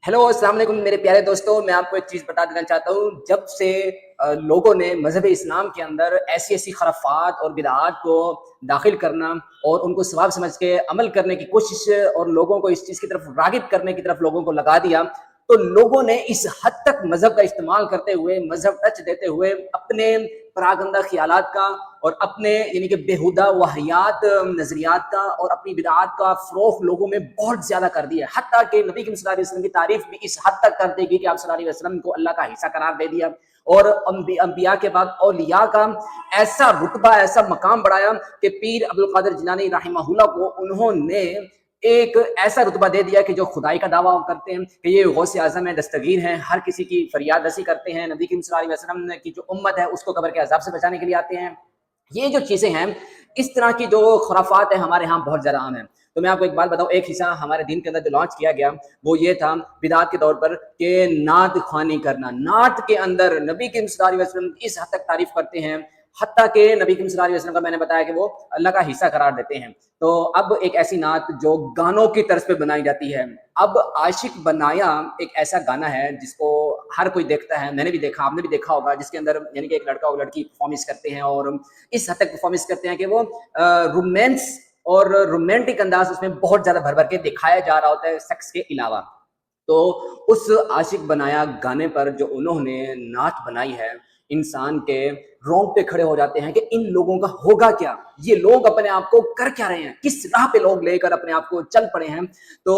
Hello, अस्सलाम वालेकुम मेरे प्यारे दोस्तों। मैं आपको एक चीज़ बता देना चाहता हूँ। जब से लोगों ने मज़हब इस्लाम के अंदर ऐसी-ऐसी खराफ़ात और बिदआत को दाख़िल करना और उनको सवाब समझ के अमल करने की कोशिश और लोगों को इस चीज़ की तरफ राग़िब करने की तरफ लोगों को लगा दिया, तो लोगों ने इस हद तक मज़हब का इस्तेमाल करते हुए, मज़हब टच देते हुए अपने परागंदा ख़्यालात का और अपने यानी कि बेहुदा वाहियात नज़रियात का और अपनी बिदआत का फ़रोग़ लोगों में बहुत ज़्यादा कर दिया है। हत्ता कि नबी करीम सल्लल्लाहु अलैहि वसल्लम की तारीफ़ भी इस हद तक कर देगी कि आप सल्लल्लाहु अलैहि वसल्लम को अल्लाह का हिस्सा करार दे दिया और अंबिया के बाद औलिया का ऐसा रुतबा, ऐसा मकाम बढ़ाया कि पीर अब्दुल कादिर जिलानी रहमहुल्लाह को उन्होंने एक ऐसा रुतबा दे दिया कि जो खुदाई का दावा करते हैं कि ये गौसे आज़म है, दस्तगीर हैं, हर किसी की फरियाद रसी करते हैं, नबी करीम सल्लल्लाहु अलैहि वसल्लम की जो उम्मत है उसको कब्र के अज़ाब से बचाने के लिए आते हैं। ये जो चीज़ें हैं, इस तरह की जो खुराफात है हमारे यहाँ बहुत ज़्यादा आम है। तो मैं आपको एक बात बताऊँ, एक हिस्सा हमारे दीन के अंदर जो लॉन्च किया गया वो ये था बिदअत के तौर पर कि नात ख़्वानी करना। नात के अंदर नबी करीम सल्लल्लाहु अलैहि वसल्लम इस हद तक तारीफ़ करते हैं, हत्ता कि नबी करीम सल्लल्लाहु अलैहि वसल्लम का मैंने बताया कि वो अल्लाह का हिस्सा करार देते हैं। तो अब एक ऐसी नात जो गानों की तर्ज पे बनाई जाती है। अब आशिक बनाया एक ऐसा गाना है जिसको हर कोई देखता है, मैंने भी देखा, आपने भी देखा होगा, जिसके अंदर यानी कि एक लड़का और लड़की परफॉर्मेंस करते हैं और इस हद तक परफॉर्मेंस करते हैं कि वो रोमांस और रोमांटिक अंदाज उसमें बहुत ज़्यादा भर-भर के दिखाया जा रहा होता है सेक्स के अलावा। तो उस आशिक बनाया गाने पर जो उन्होंने नात बनाई है, इंसान के रोंगटे खड़े हो जाते हैं कि इन लोगों का होगा क्या? ये लोग अपने आप को कर क्या रहे हैं? किस राह पे लोग लेकर अपने आप को चल पड़े हैं? तो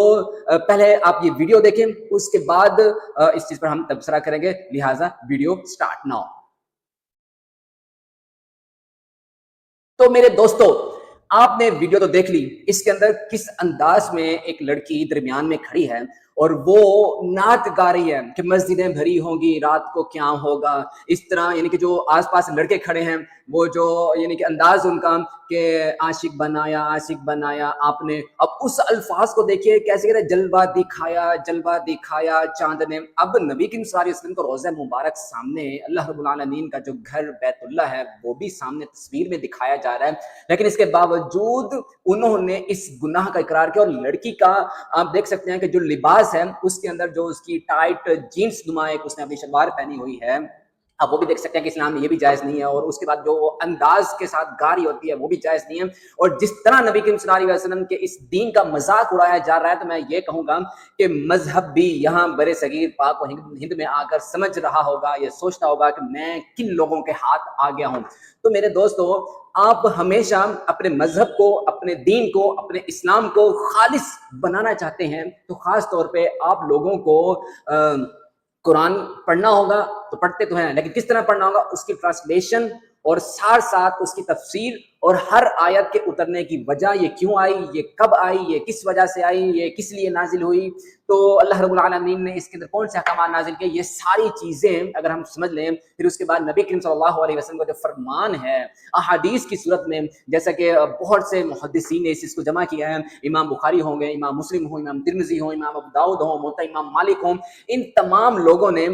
पहले आप ये वीडियो देखें, उसके बाद इस चीज़ पर हम तबसरा करेंगे, लिहाज़ा वीडियो स्टार्ट नाउ। तो मेरे दोस्तों, आपने वीडियो तो देख ली, इसके अंदर किस अंदाज में एक लड़की दरमियान में खड़ी है और वो नात गा रही है कि मस्जिदें भरी होंगी, रात को क्या होगा। इस तरह यानी कि जो आसपास लड़के खड़े हैं, वो जो यानी कि अंदाज उनका कि आशिक बनाया आपने। अब उस अल्फाज को देखिए कैसे कह रहे, जलवा दिखाया चांद ने। अब नबी करीम सल्लल्लाहु अलैहि वसल्लम को रोज़ा मुबारक सामने, अल्लाह रब्बुल आलमीन का जो घर बैतुल्लाह है वो भी सामने तस्वीर में दिखाया जा रहा है, लेकिन इसके बावजूद उन्होंने इस गुनाह का इकरार किया। और लड़की का आप देख सकते हैं कि जो लिबास है उसके अंदर जो उसकी टाइट जीन्स नुमा एक उसने अपनी शलवार पहनी हुई है, आप वो भी देख सकते हैं कि इस्लाम में ये भी जायज़ नहीं है। और उसके बाद जो अंदाज के साथ गा रही होती है वो भी जायज़ नहीं है। और जिस तरह नबी करीम सल्लल्लाहु अलैहि वसल्लम के इस दीन का मजाक उड़ाया जा रहा है, तो मैं ये कहूँगा कि मजहब भी यहाँ बड़े सगीर पाक व हिंद में आकर समझ रहा होगा, ये सोचता होगा कि मैं किन लोगों के हाथ आ गया हूँ। तो मेरे दोस्तों, आप हमेशा अपने मजहब को, अपने दीन को, अपने इस्लाम को खालिस बनाना चाहते हैं, तो खास तौर पे आप लोगों को कुरान पढ़ना होगा। तो पढ़ते तो हैं, लेकिन किस तरह पढ़ना होगा, उसकी ट्रांसलेशन और साथ साथ उसकी तफसीर और हर आयत के उतरने की वजह, ये क्यों आई, ये कब आई, ये किस वजह से आई, ये किस लिए नाजिल हुई, तो अल्लाह रब्बुल आलमीन ने इसके अंदर कौन से अहकाम नाजिल किए, ये सारी चीज़ें अगर हम समझ लें, फिर उसके बाद नबी करीम सल्लल्लाहु अलैहि वसल्लम का जो फरमान है अहादीस की सूरत में, जैसा कि बहुत से मुहद्दिसीन ने इसको जमा किया है, इमाम बुखारी होंगे, इमाम मुस्लिम हो, इमाम तिरमिज़ी हो, इमाम अबू दाऊद हो, मुवत्ता इमाम मालिक हो, इन तमाम लोगों ने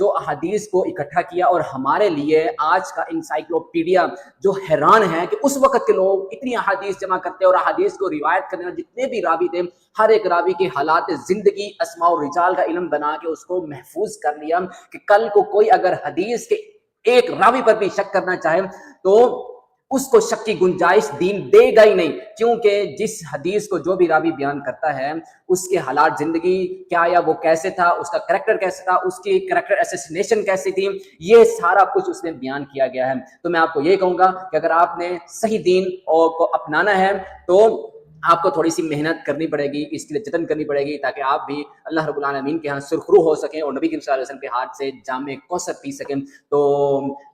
जो अहादीस को इकट्ठा किया और हमारे लिए आज का इंसाइक्लोपीडिया जो हैरान है कि उस वक़्त के लोग इतनी अहादीस जमा करते और अहादीस को रिवायत करने वाले जितने भी रावी थे, हर एक रावी के हालात ज़िंदगी, अस्मा और रिजाल का इल्म बना के उसको महफूज कर लिया कि कल को कोई अगर हदीस के एक रावी पर भी शक करना चाहे तो उसको शक की गुंजाइश दीन देगा ही नहीं, क्योंकि जिस हदीस को जो भी रावी बयान करता है उसके हालात ज़िंदगी क्या, या वो कैसे था, उसका करैक्टर कैसे था, उसकी करैक्टर असैसिनेशन कैसी थी, ये सारा कुछ उसमें बयान किया गया है। तो मैं आपको ये कहूँगा कि अगर आपने सही दीन और को अपनाना है तो आपको थोड़ी-सी मेहनत करनी पड़ेगी, इसके लिए जतन करनी पड़ेगी, ताकि आप भी अल्लाह रब्बुल आलमीन के यहाँ सुरखरू हो सकें और नबी करीम सल्लल्लाहु अलैहि वसल्लम के हाथ से जामे कौसर पी सकें। तो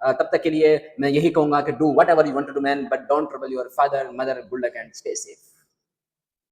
तब तक के लिए मैं यही कहूँगा कि do whatever you want to do man, but don't trouble your father, mother, good luck and stay safe.